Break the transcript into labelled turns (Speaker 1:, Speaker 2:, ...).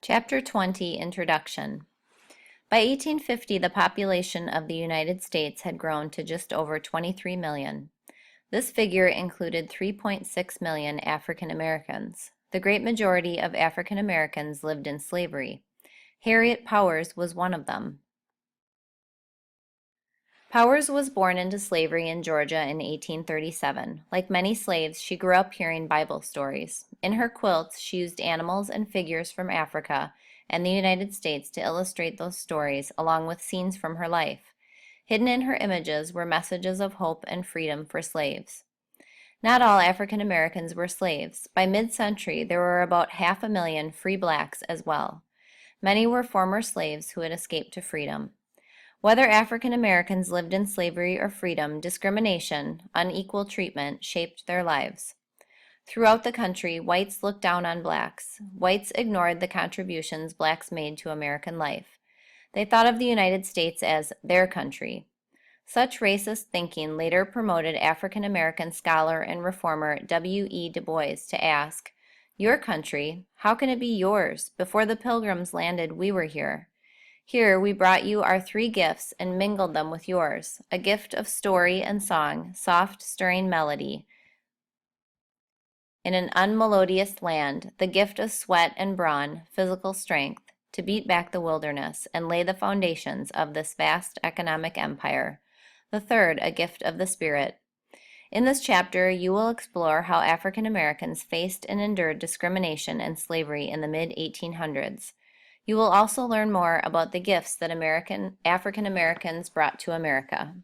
Speaker 1: Chapter 20, Introduction. By 1850, the population of the United States had grown to just over 23 million. This figure included 3.6 million African Americans. The great majority of African Americans lived in slavery. Harriet Powers was one of them. Powers was born into slavery in Georgia in 1837. Like many slaves, she grew up hearing Bible stories. In her quilts, she used animals and figures from Africa and the United States to illustrate those stories, along with scenes from her life. Hidden in her images were messages of hope and freedom for slaves. Not all African Americans were slaves. By mid-century, there were about 500,000 free blacks as well. Many were former slaves who had escaped to freedom. Whether African Americans lived in slavery or freedom, discrimination, unequal treatment, shaped their lives. Throughout the country, whites looked down on blacks. Whites ignored the contributions blacks made to American life. They thought of the United States as their country. Such racist thinking later promoted African American scholar and reformer W.E. Du Bois to ask, "Your country, how can it be yours? Before the Pilgrims landed, we were here. Here we brought you our three gifts and mingled them with yours, a gift of story and song, soft, stirring melody, in an unmelodious land, the gift of sweat and brawn, physical strength, to beat back the wilderness and lay the foundations of this vast economic empire. The third, a gift of the Spirit." In this chapter, you will explore how African Americans faced and endured discrimination and slavery in the mid-1800s. You will also learn more about the gifts that African Americans brought to America.